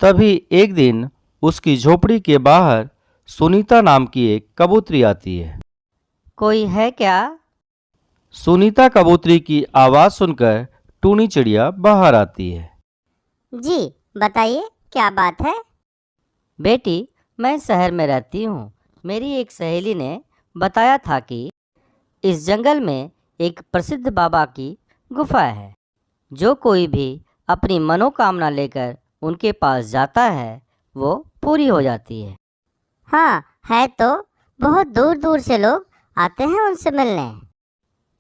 तभी एक दिन उसकी झोपड़ी के बाहर सुनीता नाम की एक कबूतरी आती है। कोई है क्या? सुनीता कबूतरी की आवाज़ सुनकर टूनी चिड़िया बाहर आती है। जी बताइए, क्या बात है? बेटी, मैं शहर में रहती हूँ। मेरी एक सहेली ने बताया था कि इस जंगल में एक प्रसिद्ध बाबा की गुफा है। जो कोई भी अपनी मनोकामना लेकर उनके पास जाता है वो पूरी हो जाती है। हाँ है तो, बहुत दूर दूर से लोग आते हैं उनसे मिलने।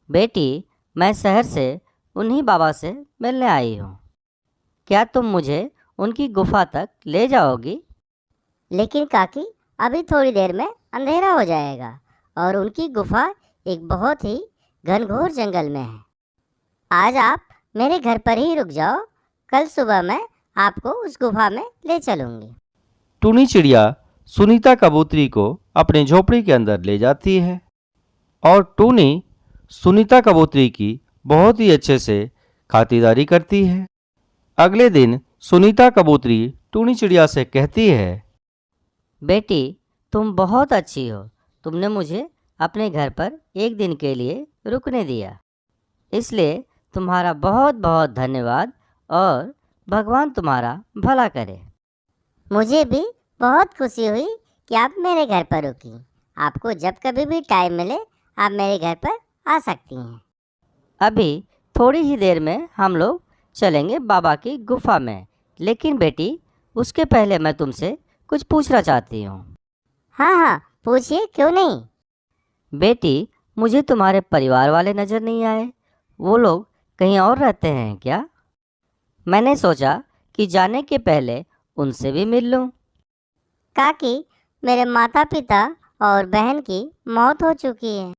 बेटी, मैं शहर से उन्हीं बाबा से मिलने आई हूँ। क्या तुम मुझे उनकी गुफा तक ले जाओगी? लेकिन काकी, अभी थोड़ी देर में अंधेरा हो जाएगा और उनकी गुफा एक बहुत ही घनघोर जंगल में है। आज आप मेरे घर पर ही रुक जाओ, कल सुबह मैं आपको उस गुफा में ले चलूँगी। टूनी चिड़िया सुनीता कबूतरी को अपने झोपड़ी के अंदर ले जाती है और टूनी सुनीता कबूतरी की बहुत ही अच्छे से खातिरदारी करती है। अगले दिन सुनीता कबूतरी टूनी चिड़िया से कहती है, बेटी, तुम बहुत अच्छी हो। तुमने मुझे अपने घर पर एक दिन के लिए रुकने दिया, इसलिए तुम्हारा बहुत बहुत धन्यवाद और भगवान तुम्हारा भला करे। मुझे भी बहुत खुशी हुई कि आप मेरे घर पर रुकी। आपको जब कभी भी टाइम मिले आप मेरे घर पर आ सकती हैं। अभी थोड़ी ही देर में हम लोग चलेंगे बाबा की गुफा में, लेकिन बेटी उसके पहले मैं तुमसे कुछ पूछना चाहती हूँ। हाँ हाँ पूछिए, क्यों नहीं। बेटी, मुझे तुम्हारे परिवार वाले नज़र नहीं आए। वो लोग कहीं और रहते हैं क्या? मैंने सोचा कि जाने के पहले उनसे भी मिल लूँ। काकी, मेरे माता पिता और बहन की मौत हो चुकी है।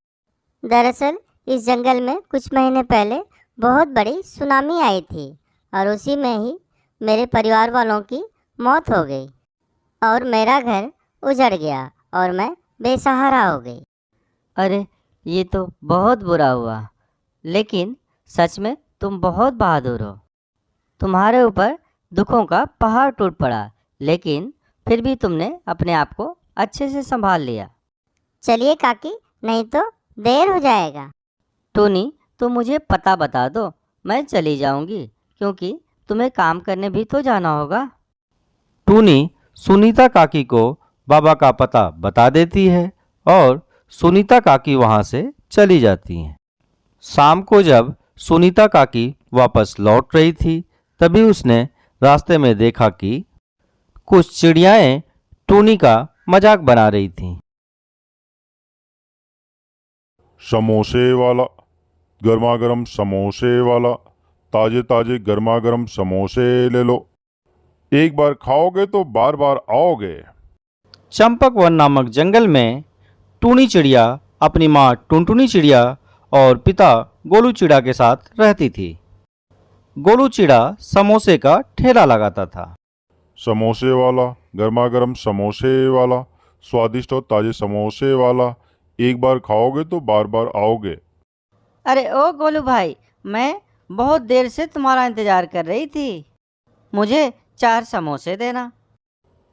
दरअसल इस जंगल में कुछ महीने पहले बहुत बड़ी सुनामी आई थी और उसी में ही मेरे परिवार वालों की मौत हो गई और मेरा घर उजड़ गया और मैं बेसहारा हो गई। अरे, ये तो बहुत बुरा हुआ, लेकिन सच में तुम बहुत बहादुर हो। तुम्हारे ऊपर दुखों का पहाड़ टूट पड़ा, लेकिन फिर भी तुमने अपने आप को अच्छे से संभाल लिया। चलिए काकी, नहीं तो देर हो जाएगा। टोनी, तुम मुझे पता बता दो, मैं चली जाऊंगी, क्योंकि तुम्हें काम करने भी तो जाना होगा। टूनी सुनीता काकी को बाबा का पता बता देती है और सुनीता काकी वहाँ से चली जाती हैं। शाम को जब सुनीता काकी वापस लौट रही थी, तभी उसने रास्ते में देखा कि कुछ चिड़ियाएं टूनी का मजाक बना रही थीं। समोसे वाला, गर्मा गर्म समोसे वाला, ताजे ताजे गर्मा गर्म समोसे ले लो। एक बार खाओगे तो बार बार आओगे। चंपक वन नामक जंगल में टूनी चिड़िया अपनी माँ टुनटुनी चिड़िया और पिता गोलू चिड़ा के साथ रहती थी। गोलू चिड़ा समोसे का ठेला लगाता था। समोसे वाला, गर्मा गर्म समोसे वाला, स्वादिष्ट और ताजे समोसे वाला, एक बार खाओगे तो बार बार आओगे। अरे ओ गोलू भाई, मैं बहुत देर से तुम्हारा इंतज़ार कर रही थी। मुझे 4 समोसे देना।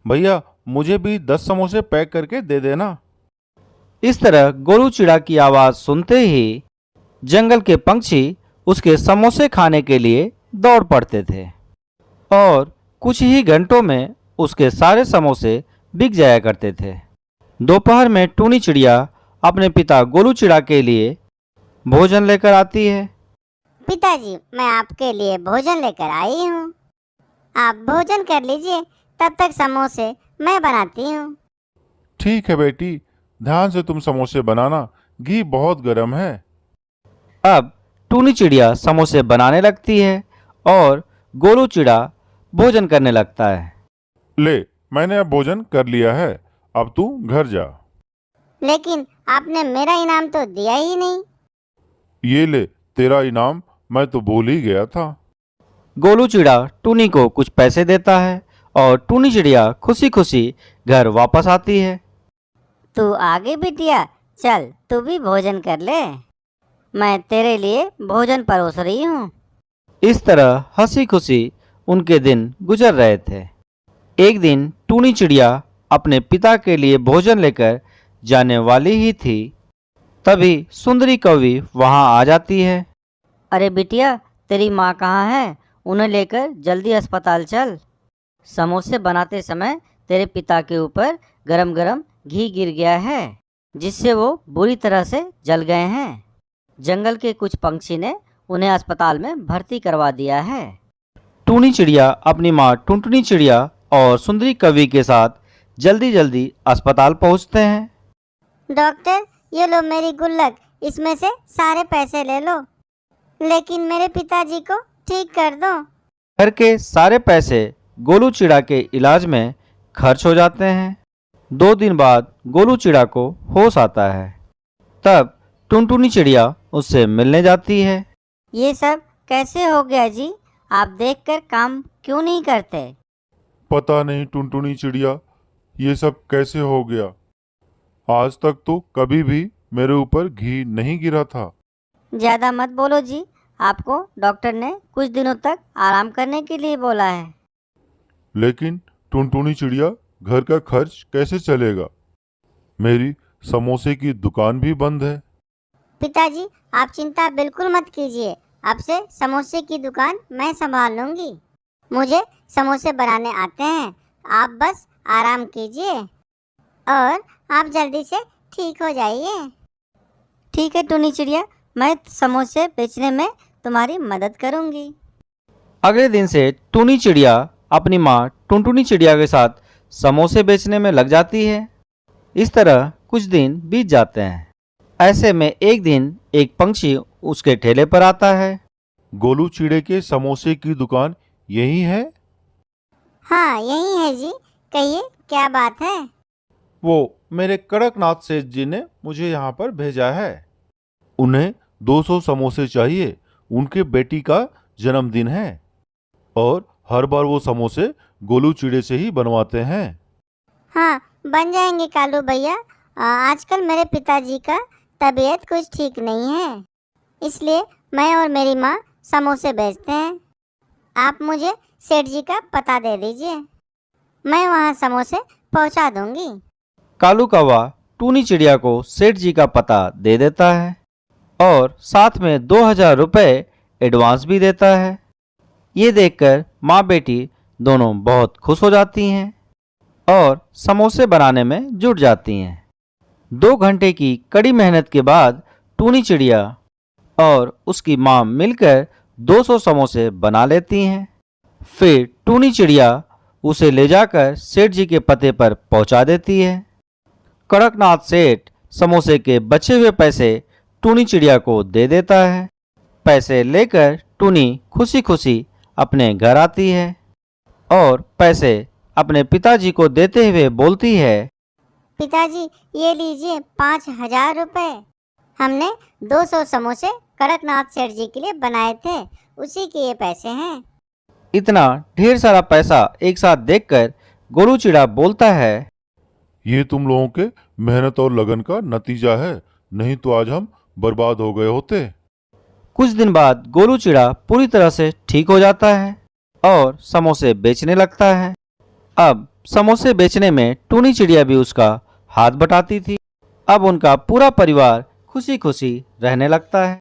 भैया, मुझे भी 10 समोसे पैक करके दे देना। इस तरह गोलू चिड़ा की आवाज़ सुनते ही जंगल के पंछी उसके समोसे खाने के लिए दौड़ पड़ते थे और कुछ ही घंटों में उसके सारे समोसे बिक जाया करते थे। दोपहर में टूनी चिड़िया अपने पिता गोलू चिड़ा के लिए भोजन लेकर आती है। पिताजी, मैं आपके लिए भोजन लेकर आई हूँ। आप भोजन कर लीजिए, तब तक समोसे मैं बनाती हूँ। ठीक है बेटी, ध्यान से तुम समोसे बनाना, घी बहुत गर्म है। अब टूनी चिड़िया समोसे बनाने लगती है और गोलू चिड़ा भोजन करने लगता है। ले, मैंने अब भोजन कर लिया है, अब तू घर जा। लेकिन आपने मेरा इनाम तो दिया ही नहीं। ये ले तेरा इनाम, मैं तो भूल ही गया था। गोलू चिड़ा टूनी को कुछ पैसे देता है और टूनी चिड़िया खुशी खुशी घर वापस आती है। तू आगे बिटिया, चल तू भी भोजन कर ले, मैं तेरे लिए भोजन परोस रही हूँ। इस तरह हंसी खुशी उनके दिन गुजर रहे थे। एक दिन टूनी चिड़िया अपने पिता के लिए भोजन लेकर जाने वाली ही थी, तभी सुंदरी कौवी वहां आ जाती है। अरे बिटिया, तेरी माँ कहाँ है? उन्हें लेकर जल्दी अस्पताल चल। समोसे बनाते समय तेरे पिता के ऊपर गरम गरम घी गिर गया है, जिससे वो बुरी तरह से जल गए हैं। जंगल के कुछ पंछी ने उन्हें अस्पताल में भर्ती करवा दिया है। टूनी चिड़िया अपनी माँ टुनटुनी चिड़िया और सुंदरी कवि के साथ जल्दी जल्दी अस्पताल पहुंचते हैं। डॉक्टर, ये लो मेरी गुल्लक, इसमें से सारे पैसे ले लो, लेकिन मेरे पिताजी को ठीक कर दो। घर के सारे पैसे गोलू चिड़ा के इलाज में खर्च हो जाते हैं। 2 दिन बाद गोलू चिड़ा को होश आता है। तब टुनटुनी चिड़िया उससे मिलने जाती है। ये सब कैसे हो गया जी? आप देखकर काम क्यों नहीं करते? पता नहीं टुनटुनी चिड़िया, ये सब कैसे हो गया। आज तक तो कभी भी मेरे ऊपर घी नहीं गिरा था। ज़्यादा मत बोलो जी, आपको डॉक्टर ने कुछ दिनों तक आराम करने के लिए बोला है। लेकिन टुनटुनी चिड़िया, घर का खर्च कैसे चलेगा? मेरी समोसे की दुकान भी बंद है। पिताजी, आप चिंता बिल्कुल मत कीजिए, अब से समोसे की दुकान मैं संभाल लूँगी। मुझे समोसे बनाने आते हैं, आप बस आराम कीजिए और आप जल्दी से ठीक हो जाइए। ठीक है टूनी चिड़िया, मैं समोसे बेचने में तुम्हारी मदद करूँगी। अगले दिन से टूनी चिड़िया अपनी माँ टुनटुनी चिड़िया के साथ समोसे बेचने में लग जाती है। इस तरह कुछ दिन बीत जाते हैं। ऐसे में एक दिन एक पंछी उसके ठेले पर आता है। गोलू चिड़े के समोसे की दुकान यही है? हाँ, यही है जी, कहिए क्या बात है? वो मेरे कड़कनाथ सेठ जी ने मुझे यहाँ पर भेजा है। उन्हें 200 समोसे चाहिए, उनके बेटी का जन्मदिन है और हर बार वो समोसे गोलू चिड़े से ही बनवाते हैं। हाँ, बन जाएंगे कालू भैया। आजकल मेरे पिताजी का तबीयत कुछ ठीक नहीं है, इसलिए मैं और मेरी माँ समोसे बेचते हैं। आप मुझे सेठ जी का पता दे दीजिए, मैं वहाँ समोसे पहुँचा दूँगी। कालू कौवा टूनी चिड़िया को सेठ जी का पता दे देता है और साथ में 2000 रुपये एडवांस भी देता है। ये देखकर माँ बेटी दोनों बहुत खुश हो जाती हैं और समोसे बनाने में जुट जाती हैं। 2 घंटे की कड़ी मेहनत के बाद टूनी चिड़िया और उसकी माँ मिलकर 200 समोसे बना लेती हैं। फिर टूनी चिड़िया उसे ले जाकर सेठ जी के पते पर पहुंचा देती है। कड़कनाथ सेठ समोसे के बचे हुए पैसे टूनी चिड़िया को दे देता है। पैसे लेकर टूनी खुशी खुशी अपने घर आती है और पैसे अपने पिताजी को देते हुए बोलती है, पिताजी, ये लीजिए 5000 रुपये। हमने 200 समोसे कड़कनाथ सेठ जी के लिए बनाए थे, उसी के ये पैसे हैं। इतना ढेर सारा पैसा एक साथ देखकर गोलू चिड़ा बोलता है, ये तुम लोगों के मेहनत और लगन का नतीजा है, नहीं तो आज हम बर्बाद हो गए होते। कुछ दिन बाद गोलू चिड़ा पूरी तरह से ठीक हो जाता है और समोसे बेचने लगता है। अब समोसे बेचने में टूनी चिड़िया भी उसका हाथ बटाती थी। अब उनका पूरा परिवार खुशी खुशी रहने लगता है।